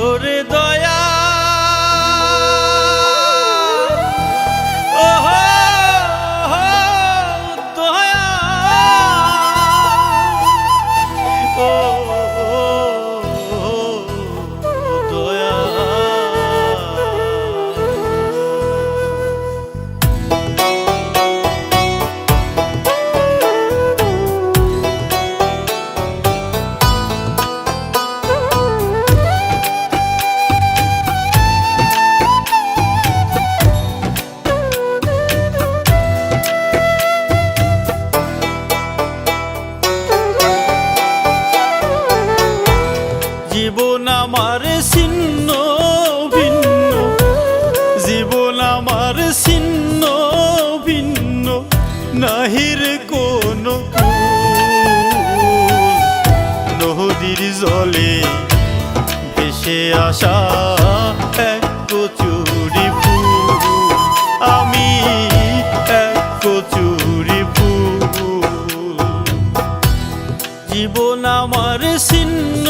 ওরে দয়া দয়া ও দয়া জীবন আমার ছিন্ন ভিন্ন, জীবন আমার ছিন্ন ভিন্ন, নাহির কোন নদীর জলে ভেসে আসা এক কচুরি ফুল, আমি এক কচুরি ফুল। জীবন আমার ছিন্ন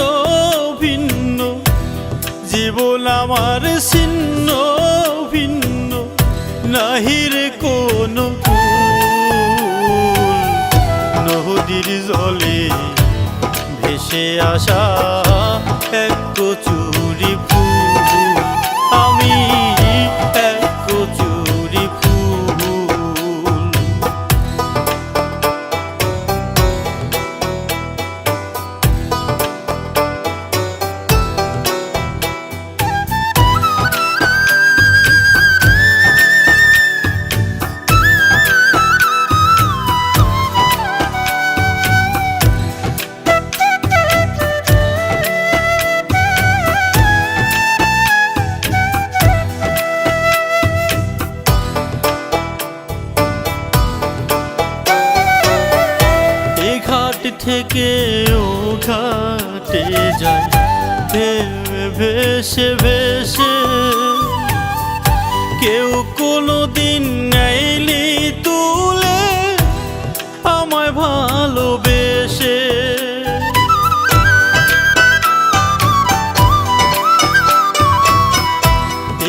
ভিন্ন, জীবন আমার ছিন্ন ভিন্ন, নাহির কোন নদীর জলে ভেসে আসা এক কচুরি ফুল, আমি এক কচুরি ফুল। থেকে ও ঘাটে যায় ভেসে ভেসে, কেউ কোনো দিন নাইলি তুলে আমায় ভালোবেসে।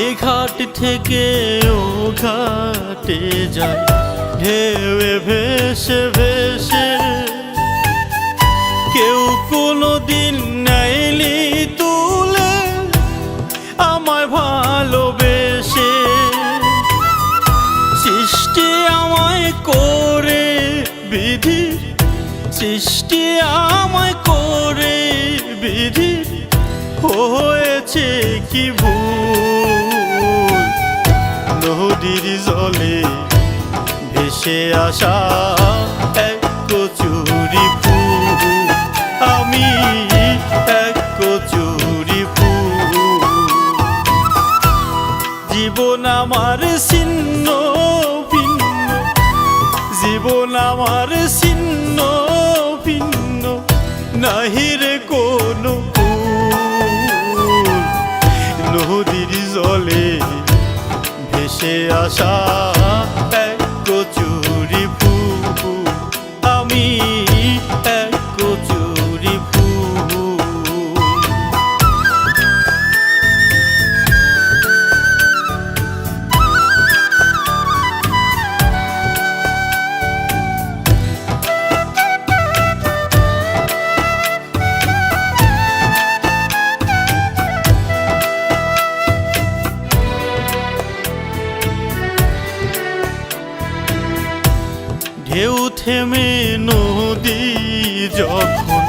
এ ঘাট থেকে ও ঘাটে যায় ঢেউ ভেসে ভেসে, কেউ কোনো দিন নাইলি তুলে আমায় ভালোবেসে। সৃষ্টি আমায় করে বিধি, সৃষ্টি আমায় করে বিধি, হয়েছে কি ভুল নদীর জলে ভেসে আসা এক কচুরি ফুল, আমি এক কচুরি ফুল। জীবন আমার ছিন্ন ভিন্ন, জীবন আমার ছিন্ন ভিন্ন, নাহির কোন নদীর জলে ভেসে আসা এক কচুরি ফুল, আমি এক কচুরি ফুল। ঢেউ থেমে নদী যখন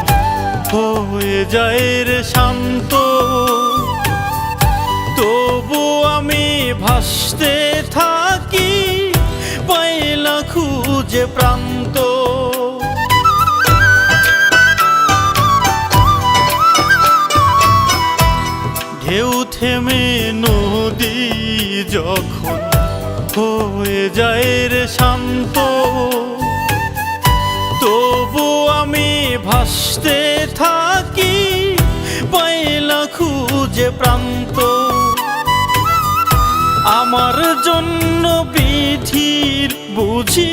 হয়ে যায় রে শান্ত, তবু আমি ভাসতে থাকি পাইলা খুঁজে প্রান্ত। ঢেউ থেমে নদী যখন হয়ে যায় রে শান্ত, তবু আমি ভাসতে থাকি পাইলা খুঁজে প্রান্ত। আমার জন্য বিধির বুঝি,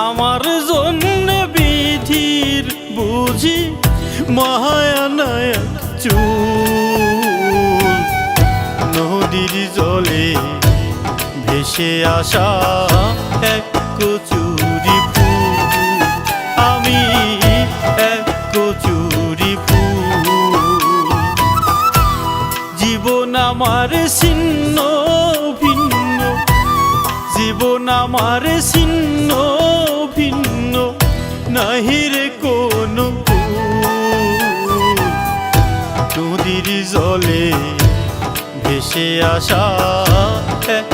আমার জন্য বিধির বুঝি মায়া নায়ক চুল। ভেসে আসা এক কচুরি ফুল, আমি এক কচুরি ফুল। জীবন আমার ছিন্ন ভিন্ন, জীবন আমার ছিন্ন ভিন্ন, নাহিরে কোনো নদীর জলে ভেসে আসা এক